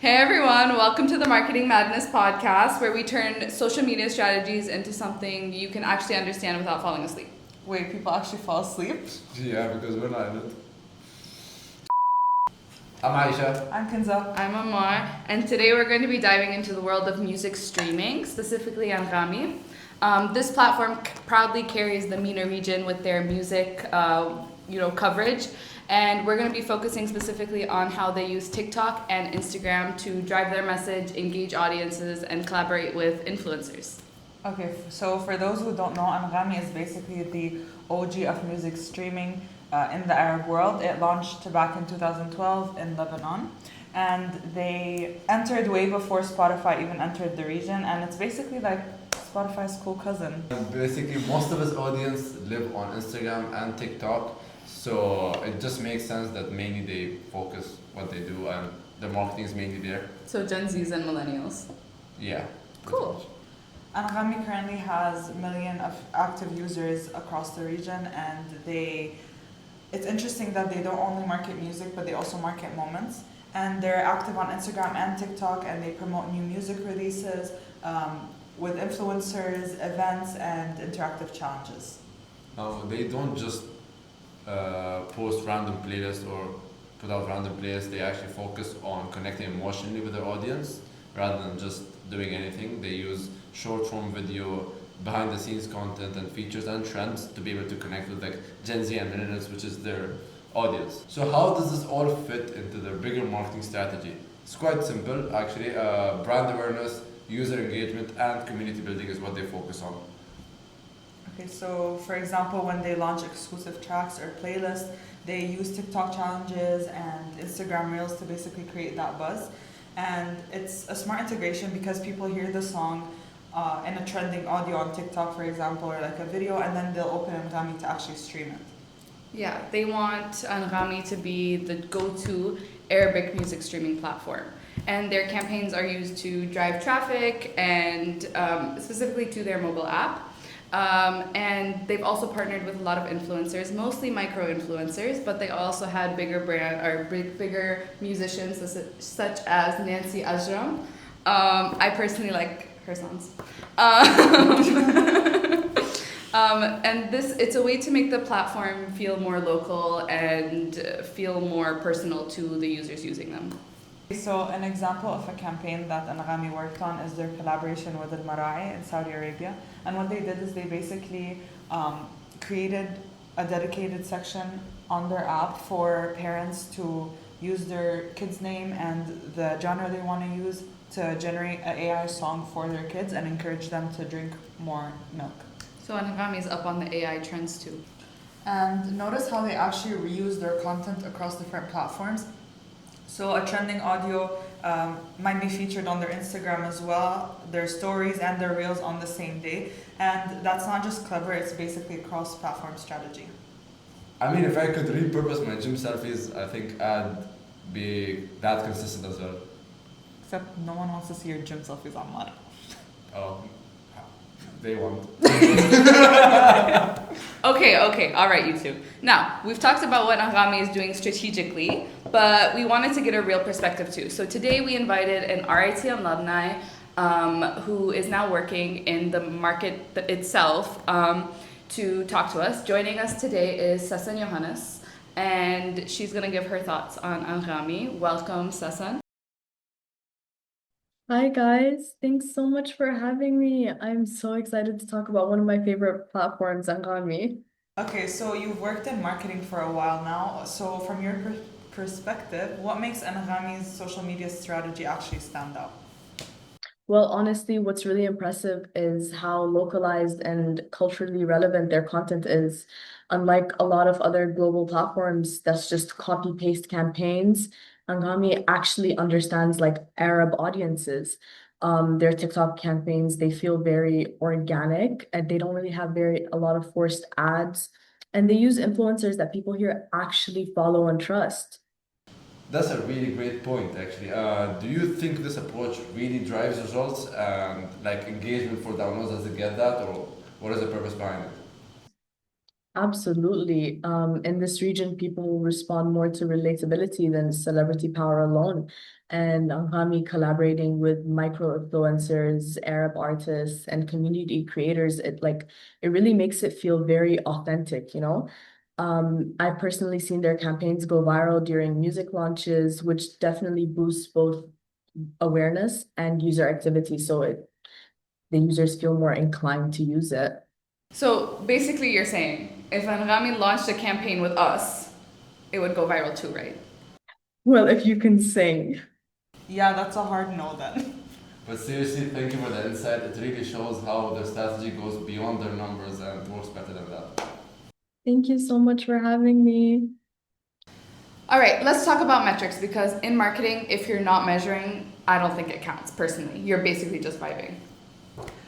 Hey everyone, welcome to the Marketing Madness podcast where we turn social media strategies into something you can actually understand without falling asleep. Wait, people actually fall asleep? Yeah, because we're not in it. I'm Aisha. I'm Kinza. I'm Ammar, and today we're going to be diving into the world of music streaming, specifically Anghami. This platform proudly carries the MENA region with their music coverage, and we're going to be focusing specifically on how they use TikTok and Instagram to drive their message, engage audiences, and collaborate with influencers. Okay, so for those who don't know, Anghami is basically the OG of music streaming in the Arab world. It launched back in 2012 in Lebanon, and they entered way before Spotify even entered the region, and it's basically like Spotify's cool cousin. Basically, most of his audience live on Instagram and TikTok, so it just makes sense that mainly they focus what they do and the marketing is mainly there. So Gen Zs and millennials. Yeah. Cool. Anghami currently has million of active users across the region, and it's interesting that they don't only market music, but they also market moments. And they're active on Instagram and TikTok, and they promote new music releases with influencers, events, and interactive challenges. They don't just post random playlists or put out random playlists. They actually focus on connecting emotionally with their audience rather than just doing anything. They use short form video, behind the scenes content and features and trends to be able to connect with like Gen Z and millennials, which is their audience. So how does this all fit into their bigger marketing strategy? It's quite simple actually. Brand awareness, user engagement and community building is what they focus on. Okay, so for example, when they launch exclusive tracks or playlists, they use TikTok challenges and Instagram Reels to basically create that buzz. And it's a smart integration because people hear the song in a trending audio on TikTok, for example, or like a video, and then they'll open Anghami to actually stream it. Yeah, they want Anghami to be the go-to Arabic music streaming platform. And their campaigns are used to drive traffic and specifically to their mobile app. And they've also partnered with a lot of influencers, mostly micro-influencers, but they also had bigger musicians such as Nancy Ajram. I personally like her songs. And it's a way to make the platform feel more local and feel more personal to the users using them. So an example of a campaign that Anghami worked on is their collaboration with Al-Mara'i in Saudi Arabia. And what they did is they basically created a dedicated section on their app for parents to use their kid's name and the genre they want to use to generate an AI song for their kids and encourage them to drink more milk. So Anghami is up on the AI trends too. And notice how they actually reuse their content across different platforms. So a trending audio might be featured on their Instagram as well, their stories and their reels on the same day. And that's not just clever, it's basically a cross-platform strategy. I mean, if I could repurpose my gym selfies, I think I'd be that consistent as well. Except no one wants to see your gym selfies, Ammar. Oh, they want. Okay, all right, you two. Now, we've talked about what Anghami is doing strategically, but we wanted to get a real perspective too. So today we invited an RIT alumni who is now working in the market itself to talk to us. Joining us today is Sesen Yohannes, and she's going to give her thoughts on Anghami. Welcome, Sesen. Hi guys, thanks so much for having me. I'm so excited to talk about one of my favorite platforms, Anghami. Okay, so you've worked in marketing for a while now. So from your perspective, what makes Anghami's social media strategy actually stand out? Well, honestly, what's really impressive is how localized and culturally relevant their content is. Unlike a lot of other global platforms that's just copy paste campaigns, Anghami actually understands like Arab audiences. Their TikTok campaigns, they feel very organic and they don't really have a lot of forced ads. And they use influencers that people here actually follow and trust. That's a really great point, actually. Do you think this approach really drives results and like engagement for downloads? Does it get that, or what is the purpose behind it? Absolutely. In this region, people will respond more to relatability than celebrity power alone. And Anghami collaborating with micro influencers, Arab artists, and community creators, it really makes it feel very authentic, you know? I've personally seen their campaigns go viral during music launches, which definitely boosts both awareness and user activity, so the users feel more inclined to use it. So basically, you're saying if Anghami launched a campaign with us, it would go viral too, right? Well, if you can sing. Yeah, that's a hard no then. But seriously, thank you for the insight. It really shows how their strategy goes beyond their numbers and works better than that. Thank you so much for having me. All right, let's talk about metrics because in marketing, if you're not measuring, I don't think it counts personally. You're basically just vibing.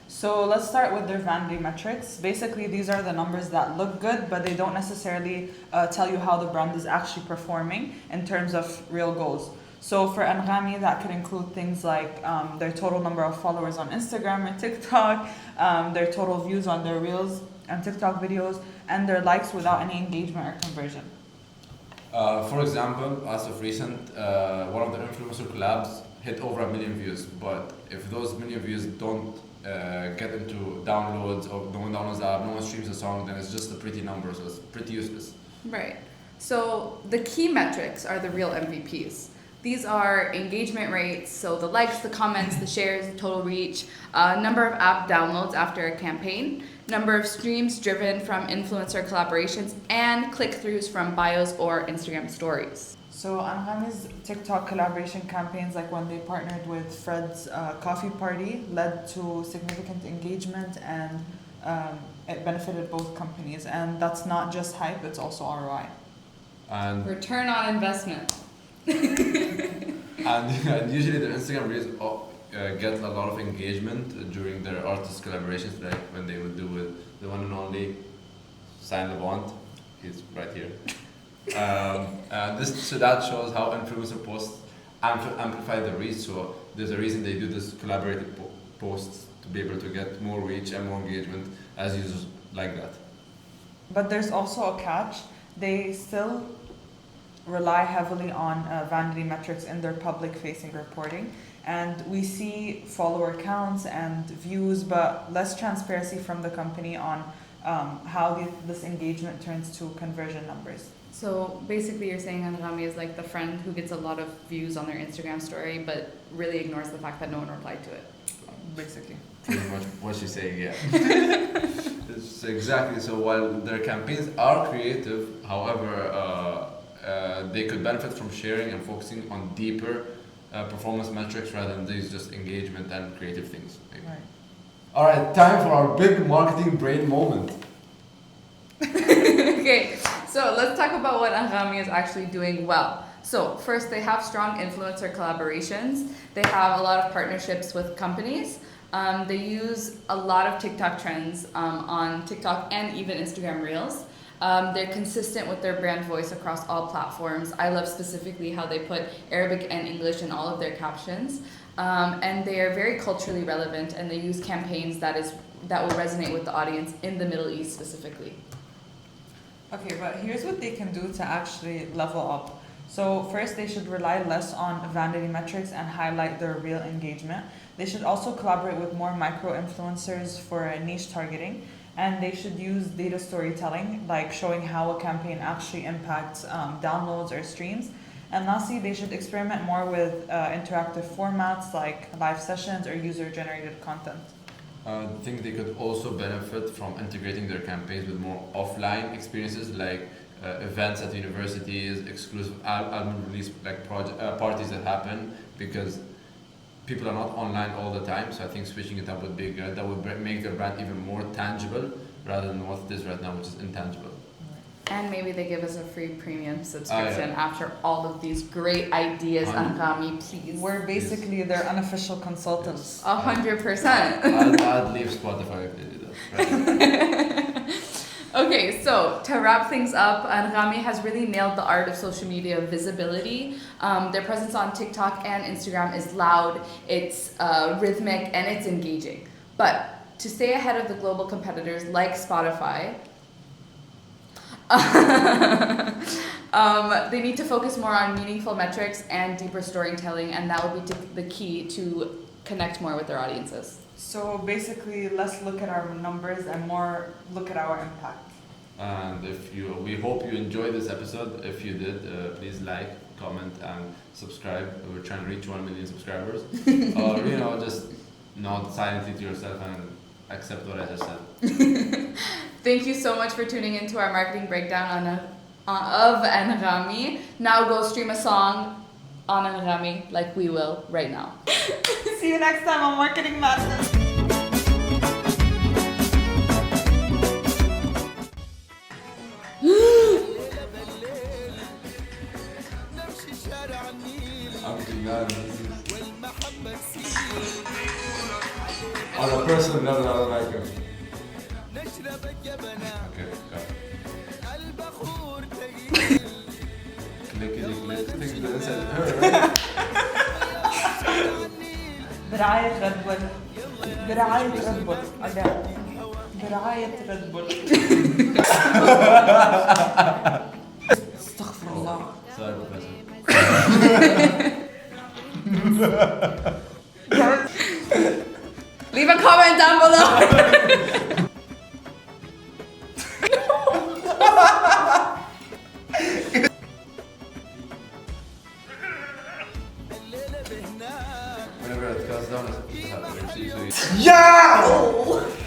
So let's start with their vanity metrics. Basically, these are the numbers that look good, but they don't necessarily tell you how the brand is actually performing in terms of real goals. So for Anghami, that could include things like their total number of followers on Instagram and TikTok, their total views on their Reels and TikTok videos, and their likes without any engagement or conversion. For example, as of recent, one of the influencer collabs hit over 1 million views. But if those million views don't get into downloads or no one downloads the app, no one streams the song, then it's just a pretty number, so it's pretty useless. Right. So the key metrics are the real MVPs. These are engagement rates, so the likes, the comments, the shares, the total reach, number of app downloads after a campaign, number of streams driven from influencer collaborations, and click-throughs from bios or Instagram stories. So Anghami's TikTok collaboration campaigns, like when they partnered with Fred's coffee party, led to significant engagement and it benefited both companies. And that's not just hype, it's also ROI. And Return on investment. and usually the Instagram reels get a lot of engagement during their artist collaborations, like when they would do with the one and only Saint Levant. He's right here. So that shows how influencer posts amplify the reach. So there's a reason they do this collaborated posts to be able to get more reach and more engagement as users like that. But there's also a catch. They still rely heavily on vanity metrics in their public-facing reporting. And we see follower counts and views, but less transparency from the company on how this engagement turns to conversion numbers. So basically you're saying Anghami is like the friend who gets a lot of views on their Instagram story but really ignores the fact that no one replied to it. Basically. Pretty much what she's saying, yeah. It's exactly. So while their campaigns are creative, however, they could benefit from sharing and focusing on deeper performance metrics rather than these just engagement and creative things. Right. All right, time for our big marketing brain moment. Okay, so let's talk about what Anghami is actually doing well. So first, they have strong influencer collaborations. They have a lot of partnerships with companies. They use a lot of TikTok trends on TikTok and even Instagram Reels. They're consistent with their brand voice across all platforms. I love specifically how they put Arabic and English in all of their captions. And they are very culturally relevant, and they use campaigns that will resonate with the audience in the Middle East specifically. Okay, but here's what they can do to actually level up. So first, they should rely less on vanity metrics and highlight their real engagement. They should also collaborate with more micro-influencers for niche targeting. And they should use data storytelling, like showing how a campaign actually impacts downloads or streams. And lastly, they should experiment more with interactive formats like live sessions or user-generated content. I think they could also benefit from integrating their campaigns with more offline experiences like events at universities, exclusive album release like parties that happen, because people are not online all the time. So I think switching it up would be good. That would make their brand even more tangible rather than what it is right now, which is intangible. And maybe they give us a free premium subscription after all of these great ideas, Anghami, please. We're basically their unofficial consultants. 100%. I'd leave Spotify if they do that. Right. Okay, so to wrap things up, Anghami has really nailed the art of social media visibility. Their presence on TikTok and Instagram is loud, it's rhythmic, and it's engaging. But to stay ahead of the global competitors like Spotify, They need to focus more on meaningful metrics and deeper storytelling, and that will be the key to connect more with their audiences. So basically, less look at our numbers and more look at our impact. And we hope you enjoyed this episode. If you did, please like, comment, and subscribe. We're trying to reach 1 million subscribers. Or just nod silently to yourself and accept what I just said. Thank you so much for tuning into our marketing breakdown of Anghami. Now go stream a song on Anghami like we will right now. See you next time on Marketing Madness. On a personal level, I don't like him. Okay, go. Clickety click, things that said her, right? برعاية ريد بول. برعاية ريد بول. Again. برعاية ريد بول. استغفر الله. Sorry, Professor. Leave a comment down below. Whenever it goes down, it's happening. Yeah!